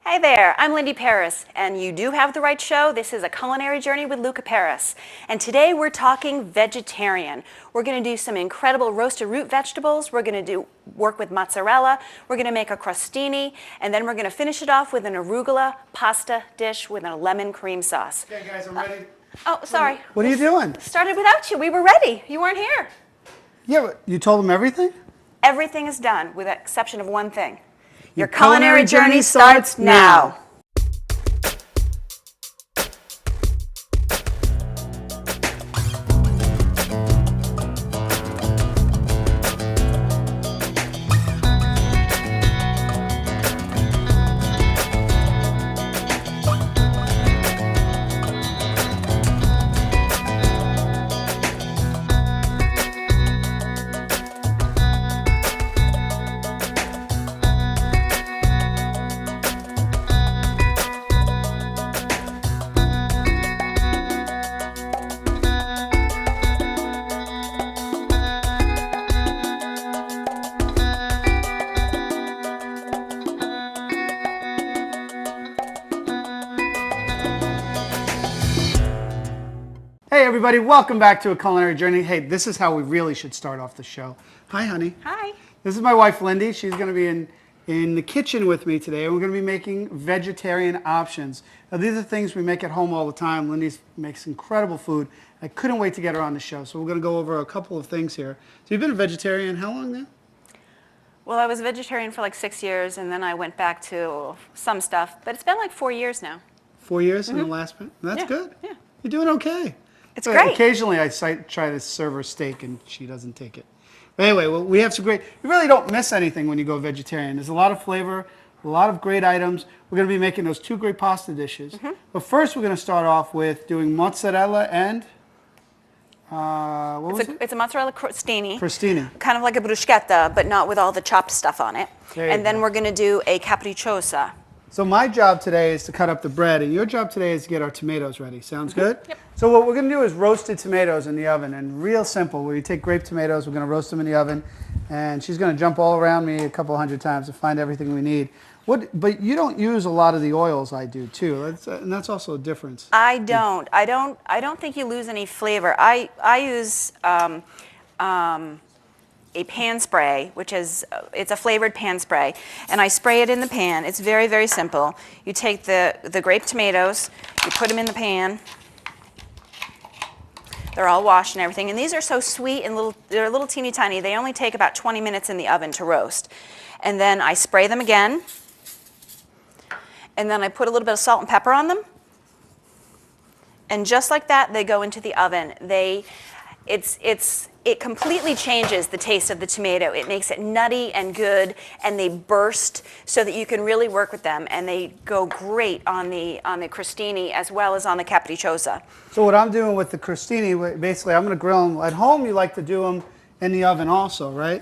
Hey there, I'm Lindy Paris, and you do have the right show. This is a culinary journey with Luca Paris. And today we're talking vegetarian. We're going to do some incredible roasted root vegetables. We're going to work with mozzarella. We're going to make a crustini, and then we're going to finish it off with an arugula pasta dish with a lemon cream sauce. Okay, guys, I'm ready. Oh, sorry. What are you doing? Started without you. We were ready. You weren't here. Yeah, but you told them everything? Everything is done, with the exception of one thing. Your culinary journey starts now. Hey everybody, welcome back to A Culinary Journey. Hey, this is how we really should start off the show. Hi honey. Hi. This is my wife Lindy. She's going to be in the kitchen with me today, and we're going to be making vegetarian options. Now these are things we make at home all the time. Lindy makes incredible food. I couldn't wait to get her on the show, so we're going to go over a couple of things here. So you've been a vegetarian how long now? Well, I was a vegetarian for like 6 years, and then I went back to some stuff, but it's been like 4 years now. 4 years in the last one? That's Yeah, good. yeah. You're doing okay. It's great. Occasionally I try to serve her steak and she doesn't take it. But anyway, well, we have some great, you really don't miss anything when you go vegetarian. There's a lot of flavor, a lot of great items. We're going to be making those two great pasta dishes. But first we're going to start off with doing mozzarella and, what was it? It's a mozzarella crostini. Crostini. Kind of like a bruschetta, but not with all the chopped stuff on it. There you And then go. we're going to do a caprichosa. So my job today is to cut up the bread, and your job today is to get our tomatoes ready. Sounds good? Yep. So what we're going to do is roasted tomatoes in the oven, and real simple. We take grape tomatoes, we're going to roast them in the oven, and she's going to jump all around me a couple hundred times to find everything we need. But you don't use a lot of the oils I do too, and that's also a difference. I don't think you lose any flavor. I use a pan spray, which is, it's a flavored pan spray, and I spray it in the pan. It's very, very simple. You take the grape tomatoes, you put them in the pan. They're all washed and everything, and these are so sweet and they're little teeny tiny. They only take about 20 minutes in the oven to roast. And then I spray them again, and then I put a little bit of salt and pepper on them, and just like that, they go into the oven. It completely changes the taste of the tomato. It makes it nutty and good, and they burst so that you can really work with them, and they go great on the crostini as well as on the caprichosa. So what I'm doing with the crostini, basically I'm going to grill them. At home you like to do them in the oven also, right?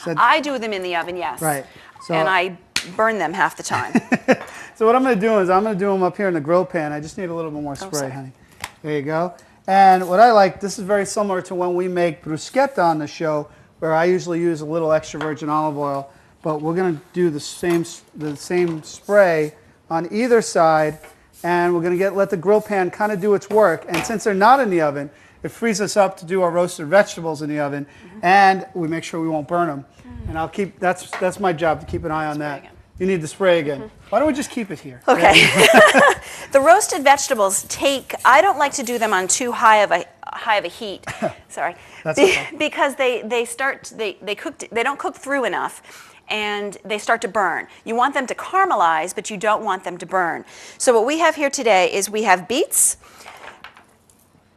So, I do them in the oven, yes. Right. So, and I burn them half the time. So what I'm going to do is I'm going to do them up here in the grill pan. I just need a little bit more spray, sorry. honey. There you go. And what I like, this is very similar to when we make bruschetta on the show, where I usually use a little extra virgin olive oil, but we're going to do the same spray on either side, and we're going to let the grill pan kind of do its work. And since they're not in the oven, it frees us up to do our roasted vegetables in the oven, and we make sure we won't burn them. And I'll keep, that's my job, to keep an eye on that. again. You need the spray again. Why don't we just keep it here? Okay. The roasted vegetables I don't like to do them on too high of a heat. Sorry. That's okay. Because they don't cook through enough, and they start to burn. You want them to caramelize, but you don't want them to burn. So what we have here today is we have beets,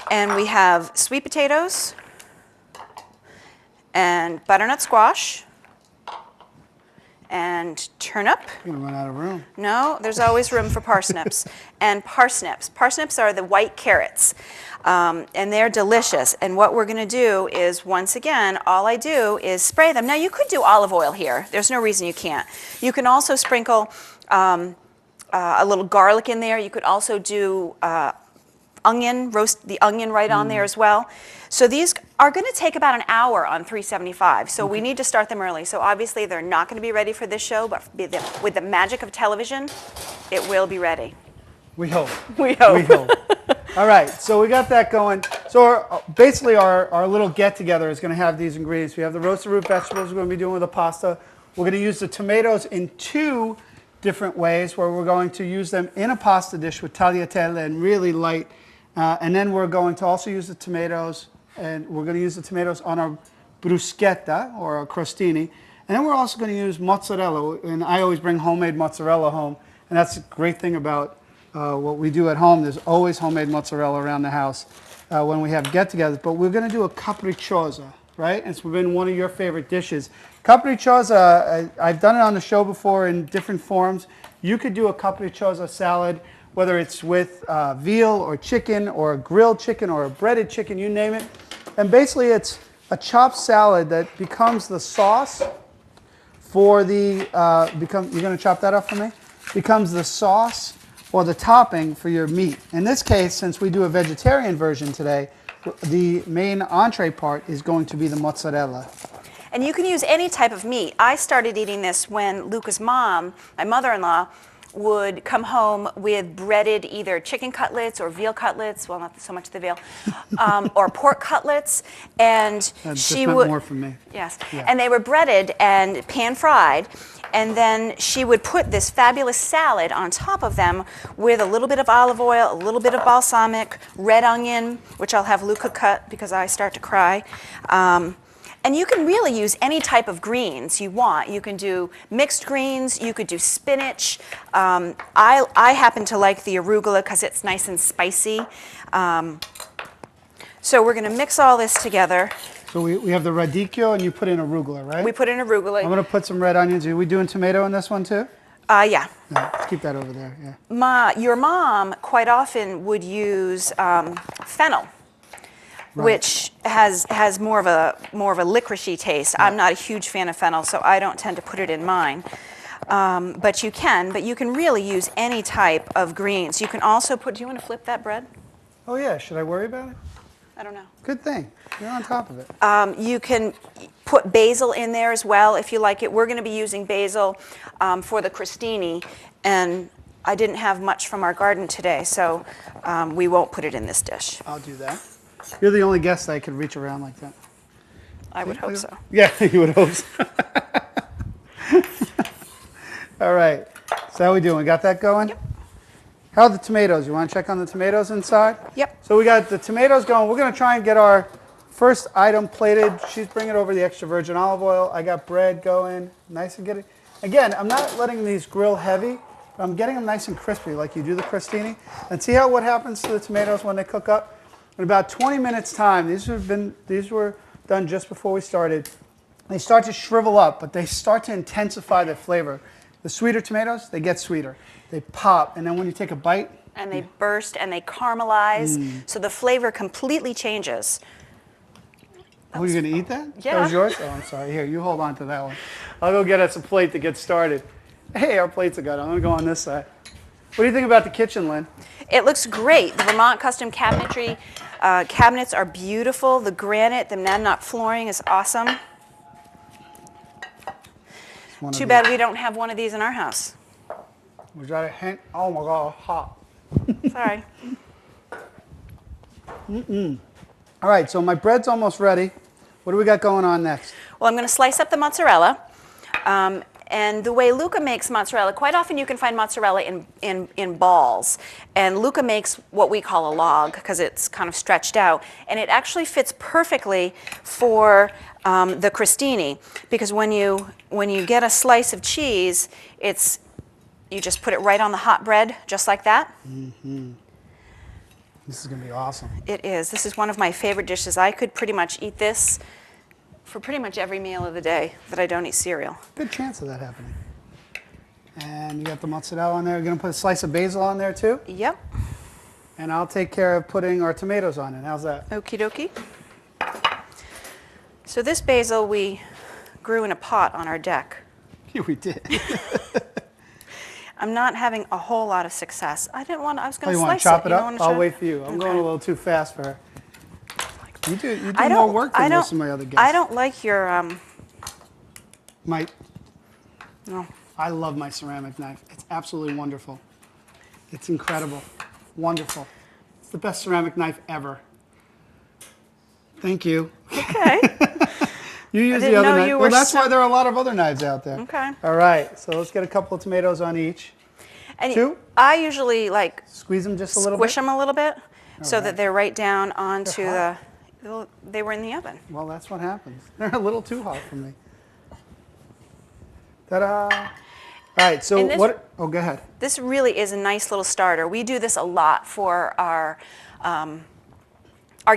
and we have sweet potatoes, and butternut squash, and turnip. You're going to run out of room. No, there's always room for parsnips. And parsnips. Parsnips are the white carrots, and they're delicious. And what we're going to do is, once again, all I do is spray them. Now, you could do olive oil here. There's no reason you can't. You can also sprinkle a little garlic in there. You could also do onion, roast the onion right on there as well. So these are going to take about an hour on 375, so we need to start them early. So obviously they're not going to be ready for this show, but with the magic of television, it will be ready. We hope. We hope. We hope. All right, so we got that going. So basically our little get-together is going to have these ingredients. We have the roasted root vegetables we're going to be doing with the pasta. We're going to use the tomatoes in 2 different ways, where we're going to use them in a pasta dish with tagliatelle and really light. And then we're going to also use the tomatoes, and we're going to use the tomatoes on our bruschetta or our crostini. And then we're also going to use mozzarella, and I always bring homemade mozzarella home. And that's the great thing about what we do at home. There's always homemade mozzarella around the house when we have get-togethers. But we're going to do a caprichosa, right? It's been one of your favorite dishes. Caprichosa, I've done it on the show before in different forms. You could do a caprichosa salad, whether it's with veal or chicken or a grilled chicken or a breaded chicken, you name it. And basically it's a chopped salad that becomes the sauce for the, you're going to chop that up for me? Becomes the sauce or the topping for your meat. In this case, since we do a vegetarian version today, the main entree part is going to be the mozzarella. And you can use any type of meat. I started eating this when Luca's mom, my mother-in-law, would come home with breaded either chicken cutlets or veal cutlets, well, not so much the veal, or pork cutlets, and she would more for me. Yes, Yeah. and they were breaded and pan-fried, and then she would put this fabulous salad on top of them with a little bit of olive oil, a little bit of balsamic, red onion, which I'll have Luca cut because I start to cry. And you can really use any type of greens you want. You can do mixed greens, you could do spinach. I happen to like the arugula because it's nice and spicy. So we're going to mix all this together. So we have the radicchio, and you put in arugula, right? We put in arugula. I'm going to put some red onions. Are we doing tomato in this one too? Yeah. No, let's keep that over there, yeah. Your mom quite often would use fennel. Right. Which has more of a licoricey taste. I'm not a huge fan of fennel, so I don't tend to put it in mine. But you can really use any type of greens. You can also put. Do you want to flip that bread? Oh yeah, should I worry about it? I don't know. Good thing. You're on top of it. You can put basil in there as well if you like it. We're going to be using basil for the crostini, and I didn't have much from our garden today, so we won't put it in this dish. I'll do that. You're the only guest that I could reach around like that. I would hope so. Yeah, you would hope so. All right. So how we doing? We got that going? Yep. How are the tomatoes? You want to check on the tomatoes inside? Yep. So we got the tomatoes going. We're going to try and get our first item plated. She's bringing over the extra virgin olive oil. I got bread going. Nice and getting. Again, I'm not letting these grill heavy, but I'm getting them nice and crispy like you do the crostini. And see what happens to the tomatoes when they cook up? In about 20 minutes time, these were done just before we started. They start to shrivel up, but they start to intensify their flavor. The sweeter tomatoes, they get sweeter. They pop, and then when you take a bite, and they burst and they caramelize, so the flavor completely changes. Oh, you're going to eat that? Yeah. That was yours? Oh, I'm sorry. Here, you hold on to that one. I'll go get us a plate to get started. Hey, our plates are good. I'm going to go on this side. What do you think about the kitchen, Lynn? It looks great. The Vermont custom cabinetry cabinets are beautiful. The granite, the nut flooring is awesome. Too bad we don't have one of these in our house. Was that a hint? Oh my God, hot. Sorry. All right, so my bread's almost ready. What do we got going on next? Well, I'm going to slice up the mozzarella. And the way Luca makes mozzarella, quite often you can find mozzarella in balls. And Luca makes what we call a log because it's kind of stretched out. And it actually fits perfectly for the crostini because when you get a slice of cheese, you just put it right on the hot bread, just like that. Mm-hmm. This is going to be awesome. It is. This is one of my favorite dishes. I could pretty much eat this for pretty much every meal of the day that I don't eat cereal. Good chance of that happening. And you got the mozzarella on there. You're going to put a slice of basil on there too? Yep. And I'll take care of putting our tomatoes on it. How's that? Okie dokie. So this basil we grew in a pot on our deck. Yeah, we did. I'm not having a whole lot of success. I was going to slice it. You want to chop it You up? don't wanna I'll chop- wait for you. I'm Okay. going a little too fast for her. You do I more don't- work I than don't- most of my other guests. I don't like your, My, no. I love my ceramic knife. It's absolutely wonderful. It's incredible. Wonderful. It's the best ceramic knife ever. Thank you. Okay. You use the didn't other know knife. you Well, were that's so- why there are a lot of other knives out there. Okay. All right, so let's get a couple of tomatoes on each. And Two? I usually like Squeeze them just a little squish bit. them a little bit so right. that they're right down onto They're the. They were in the oven. Well, that's what happens. They're a little too hot for me. Ta-da! All right, so And this- what? Oh, go ahead. This really is a nice little starter. We do this a lot for our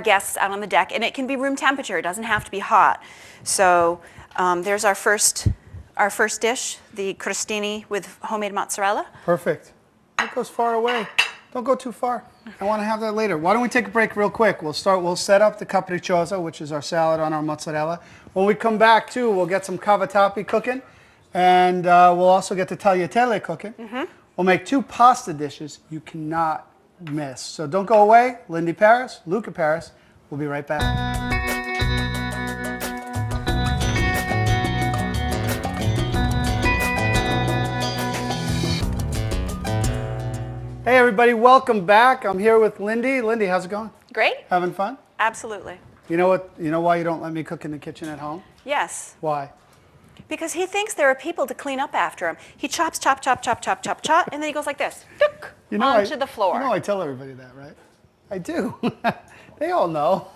guests out on the deck, and it can be room temperature. It doesn't have to be hot. So there's our first dish, the crostini with homemade mozzarella. Perfect. That goes far away. Don't go too far. I want to have that later. Why don't we take a break real quick? We'll set up the caprichosa, which is our salad on our mozzarella. When we come back, too, we'll get some cavatappi cooking, and we'll also get the tagliatelle cooking. We'll make 2 pasta dishes you cannot miss. So don't go away. Lindy Paris, Luca Paris. We'll be right back. Hey everybody, welcome back. I'm here with Lindy. Lindy, how's it going? Great. Having fun? Absolutely. You know what? You know why you don't let me cook in the kitchen at home? Yes. Why? Because he thinks there are people to clean up after him. He chops, chop, chop, chop, chop, chop, chop, and then he goes like this, tuk, onto the floor. You know I tell everybody that, right? I do. They all know.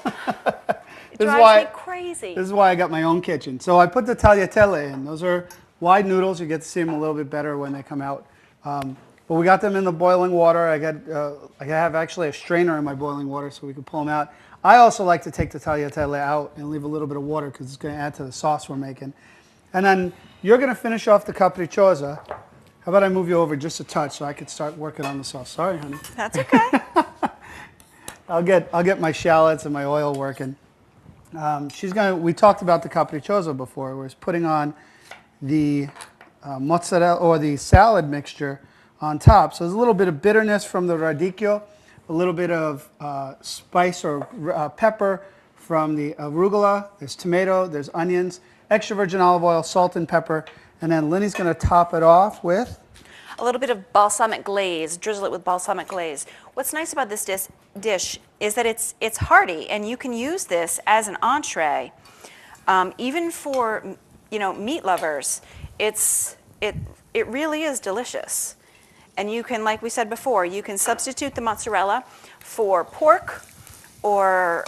It drives me crazy. This is why I got my own kitchen. So I put the tagliatelle in. Those are wide noodles. You get to see them a little bit better when they come out. But we got them in the boiling water. I have actually a strainer in my boiling water so we can pull them out. I also like to take the tagliatelle out and leave a little bit of water because it's going to add to the sauce we're making. And then you're going to finish off the caprichosa. How about I move you over just a touch so I could start working on the sauce? Sorry, honey. That's okay. I'll get my shallots and my oil working. We talked about the caprichosa before. We're putting on the mozzarella or the salad mixture on top. So there's a little bit of bitterness from the radicchio, a little bit of spice or pepper from the arugula. There's tomato, there's onions, extra virgin olive oil, salt and pepper, and then Lindy's going to top it off with A little bit of balsamic glaze, drizzle it with balsamic glaze. What's nice about this dish is that it's hearty, and you can use this as an entree. Even for meat lovers, it really is delicious. And you can, like we said before, you can substitute the mozzarella for pork or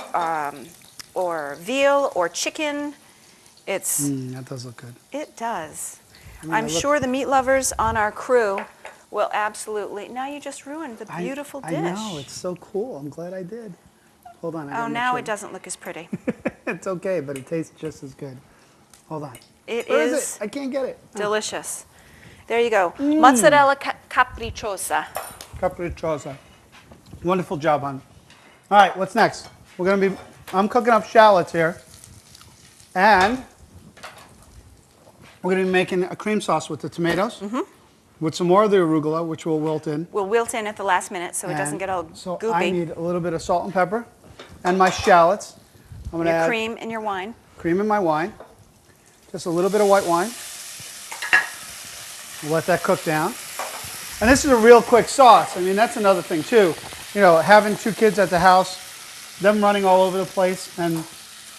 veal or chicken. that does look good. It does. I'm sure the meat lovers on our crew will absolutely. Now you just ruined the beautiful dish. I know, it's so cool. I'm glad I did. Hold on. Oh, now it doesn't look as pretty. It's okay, but it tastes just as good. Hold on. It Where is it? I can't get it. delicious. There you go. Mozzarella caprichosa. Caprichosa. Wonderful job, hon. All right, what's next? I'm cooking up shallots here. And we're going to be making a cream sauce with the tomatoes, with some more of the arugula, which we'll wilt in. We'll wilt in at the last minute so it doesn't get all so goopy. I need a little bit of salt and pepper and my shallots. I'm going to Your add cream in your wine. cream in my wine, just a little bit of white wine. We'll let that cook down. And this is a real quick sauce. I mean, that's another thing too. Having 2 kids at the house, them running all over the place, and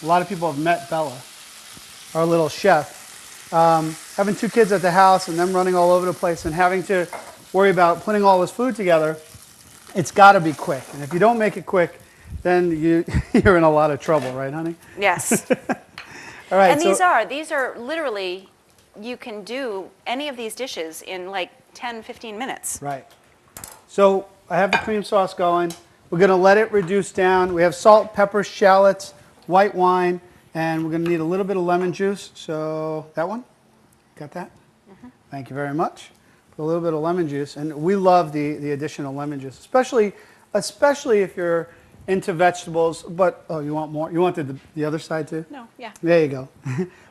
a lot of people have met Bella, our little chef. Having 2 kids at the house and them running all over the place and having to worry about putting all this food together, it's got to be quick. And if you don't make it quick, then you're in a lot of trouble, right, honey? Yes. All right. And these are literally, you can do any of these dishes in like 10, 15 minutes. Right. So I have the cream sauce going. We're going to let it reduce down. We have salt, pepper, shallots, white wine, and we're going to need a little bit of lemon juice. So that one? Got that? Thank you very much. Put a little bit of lemon juice. And we love the additional lemon juice, especially if you're into vegetables. But, oh, you want more? You want the other side too? No, yeah. There you go.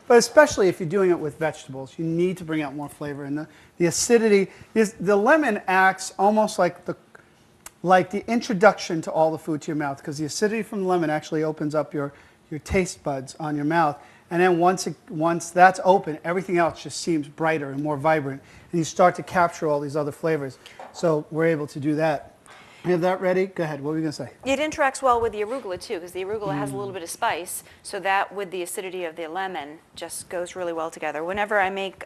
But especially if you're doing it with vegetables, you need to bring out more flavor. And the acidity, the lemon acts almost like the introduction to all the food to your mouth, because the acidity from the lemon actually opens up your taste buds on your mouth. And then once that's open, everything else just seems brighter and more vibrant. And you start to capture all these other flavors. So we're able to do that. You have that ready? Go ahead. What were you going to say? It interacts well with the arugula too, because the arugula has a little bit of spice, so that with the acidity of the lemon just goes really well together. Whenever I make,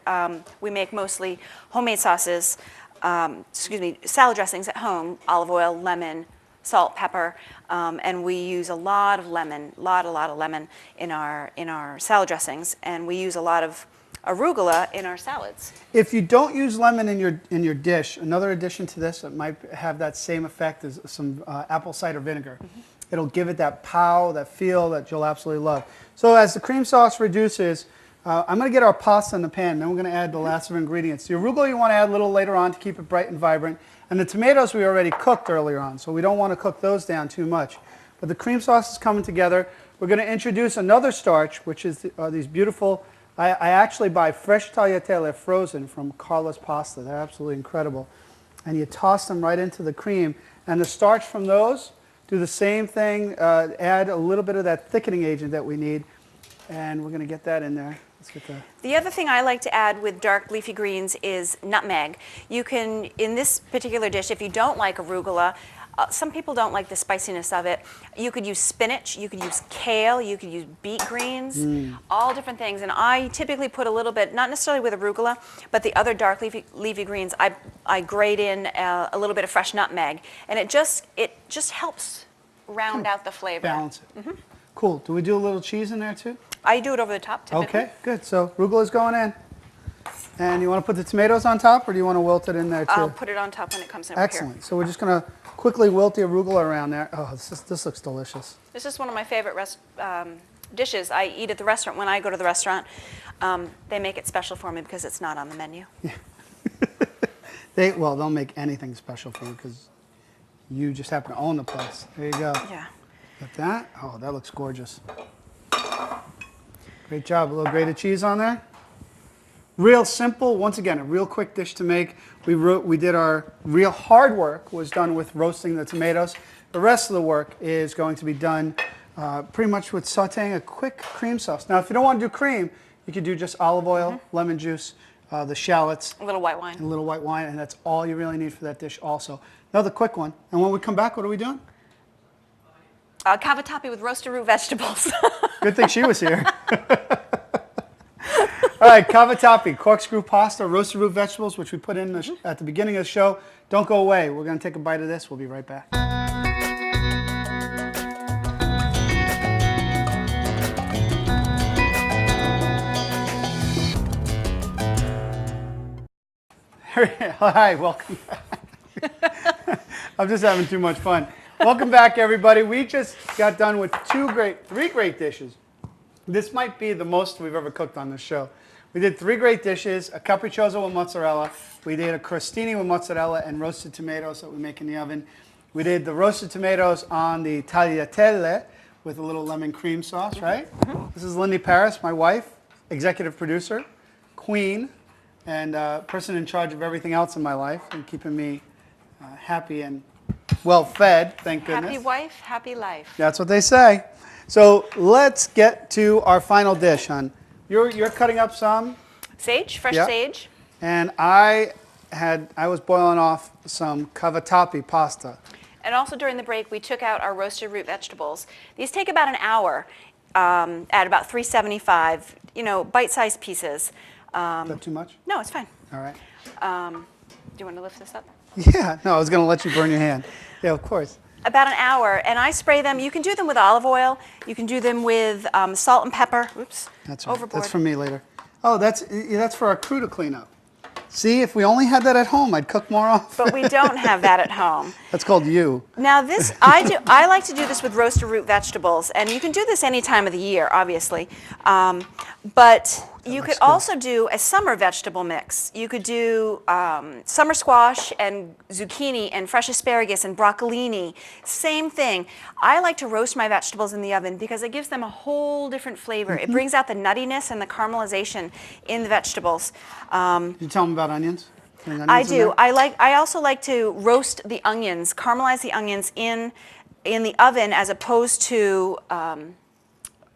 we make mostly homemade sauces, salad dressings at home, olive oil, lemon, salt, pepper, and we use a lot of lemon, a lot of lemon in our salad dressings, and we use a lot of arugula in our salads. If you don't use lemon in your dish, another addition to this that might have that same effect is some apple cider vinegar. It'll give it that pow, that feel that you'll absolutely love. So as the cream sauce reduces, I'm going to get our pasta in the pan, then we're going to add the last of ingredients. The arugula you want to add a little later on to keep it bright and vibrant, and the tomatoes we already cooked earlier on, so we don't want to cook those down too much. But the cream sauce is coming together. We're going to introduce another starch, which is these beautiful, I actually buy fresh tagliatelle frozen from Carla's Pasta. They're absolutely incredible. And you toss them right into the cream. And the starch from those, do the same thing, add a little bit of that thickening agent that we need. And we're going to get that in there. Let's get that. The other thing I like to add with dark leafy greens is nutmeg. You can, in this particular dish, if you don't like arugula, some people don't like the spiciness of it. You could use spinach, you could use kale, you could use beet greens, all different things. And I typically put a little bit, not necessarily with arugula, but the other dark leafy greens, I grate in a little bit of fresh nutmeg. And it just helps round out the flavor. Balance it. Cool. Do we do a little cheese in there too? I do it over the top typically. Okay, good. So arugula's going in. And you want to put the tomatoes on top, or do you want to wilt it in there too? I'll put it on top when it comes in over here. Excellent. So we're just going to quickly wilt the arugula around there. Oh, this looks delicious. This is one of my favorite dishes I eat at the restaurant. When I go to the restaurant, they make it special for me because it's not on the menu. Yeah. They'll make anything special for you because you just happen to own the place. There you go. Yeah. Got that? Oh, that looks gorgeous. Great job. A little grated cheese on there. Real simple. Once again, a real quick dish to make. We did our real hard work was done with roasting the tomatoes. The rest of the work is going to be done pretty much with sauteing a quick cream sauce. Now, if you don't want to do cream, you could do just olive oil, lemon juice, the shallots. A little white wine. And a little white wine, and that's all you really need for that dish also. Another quick one. And when we come back, what are we doing? Cavatappi with roasted root vegetables. Good thing she was here. All right, cavatappi, corkscrew pasta, roasted root vegetables, which we put in at the beginning of the show. Don't go away. We're going to take a bite of this. We'll be right back. Hi, welcome back. I'm just having too much fun. Welcome back, everybody. We just got done with three great dishes. This might be the most we've ever cooked on this show. We did three great dishes, a Caprichosa with mozzarella. We did a Crustini with mozzarella and roasted tomatoes that we make in the oven. We did the roasted tomatoes on the Talliatella with a little lemon cream sauce, right? This is Lindy Paris, my wife, executive producer, queen, and person in charge of everything else in my life and keeping me happy and well fed, thank goodness. Happy wife, happy life. That's what they say. So let's get to our final dish, hon. You're cutting up some sage, fresh sage. And I was boiling off some cavatappi pasta. And also during the break, we took out our roasted root vegetables. These take about an hour at about 375, bite-sized pieces. Is that too much? No, it's fine. All right. Do you want to lift this up? Yeah, no, I was going to let you burn your hand. Yeah, of course. About an hour, and I spray them. You can do them with olive oil. You can do them with salt and pepper. Oops, that's right. Overboard. That's for me later. Oh, that's for our crew to clean up. See, if we only had that at home, I'd cook more often. But we don't have that at home. That's called you. Now this, I like to do this with roasted root vegetables, and you can do this any time of the year, obviously. But you could also do a summer vegetable mix. You could do summer squash and zucchini and fresh asparagus and broccolini. Same thing. I like to roast my vegetables in the oven because it gives them a whole different flavor. It brings out the nuttiness and the caramelization in the vegetables. You tell them about onions? I do. I also like to roast the onions, caramelize the onions in the oven as opposed to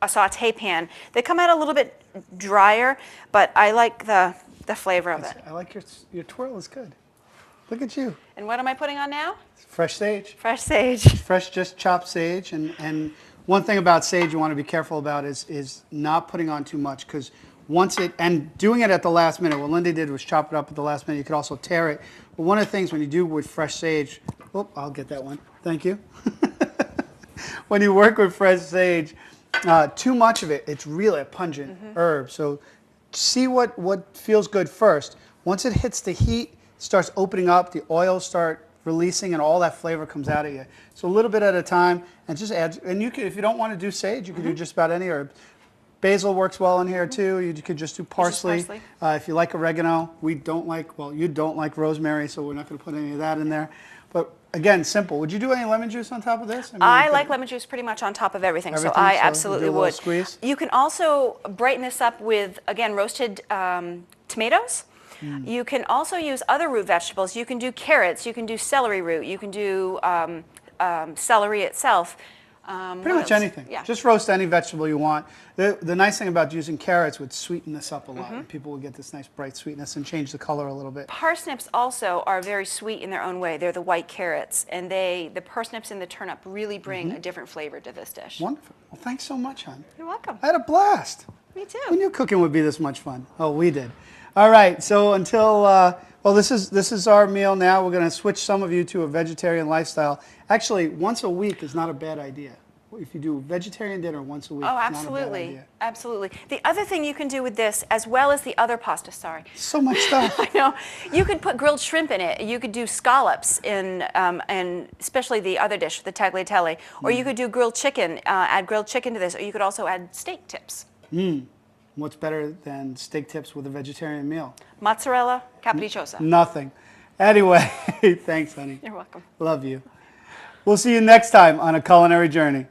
a a saute pan. They come out a little bit drier, but I like the flavor of it. I like your twirl is good. Look at you. And what am I putting on now? Fresh sage. Fresh sage. Fresh, just chopped sage. And one thing about sage you want to be careful about is not putting on too much, because and doing it at the last minute. What Lindy did was chop it up at the last minute. You could also tear it. But one of the things when you do with fresh sage, I'll get that one. Thank you. When you work with fresh sage, too much of it, it's really a pungent herb. So see what feels good first. Once it hits the heat, starts opening up, the oils start releasing, and all that flavor comes out of you. So a little bit at a time, and just add. And you can, if you don't want to do sage, you can do just about any herb. Basil works well in here too. You could just do parsley. If you like oregano, you don't like rosemary, so we're not going to put any of that in there. But again, simple. Would you do any lemon juice on top of this? I like lemon juice pretty much on top of everything, so I absolutely would. Squeeze? You can also brighten this up with, again, roasted tomatoes. You can also use other root vegetables. You can do carrots, you can do celery root, you can do celery itself. Pretty much anything. Yeah. Just roast any vegetable you want. The nice thing about using carrots would sweeten this up a lot. And people will get this nice bright sweetness and change the color a little bit. Parsnips also are very sweet in their own way. They're the white carrots, and the parsnips and the turnip really bring a different flavor to this dish. Wonderful. Well, thanks so much, hon. You're welcome. I had a blast. Me too. Who knew cooking would be this much fun? Oh, we did. All right, so until, this is our meal now. We're going to switch some of you to a vegetarian lifestyle. Actually, once a week is not a bad idea. If you do vegetarian dinner once a week, oh, it's not a bad absolutely, idea. absolutely. The other thing you can do with this, as well as the other pasta, So much stuff. I know. You could put grilled shrimp in it. You could do scallops and especially the other dish, the tagliatelle. Or you could do grilled chicken, add grilled chicken to this. Or you could also add steak tips. What's better than steak tips with a vegetarian meal? Mozzarella, caprichosa. Nothing. Anyway, thanks, honey. You're welcome. Love you. We'll see you next time on A Culinary Journey.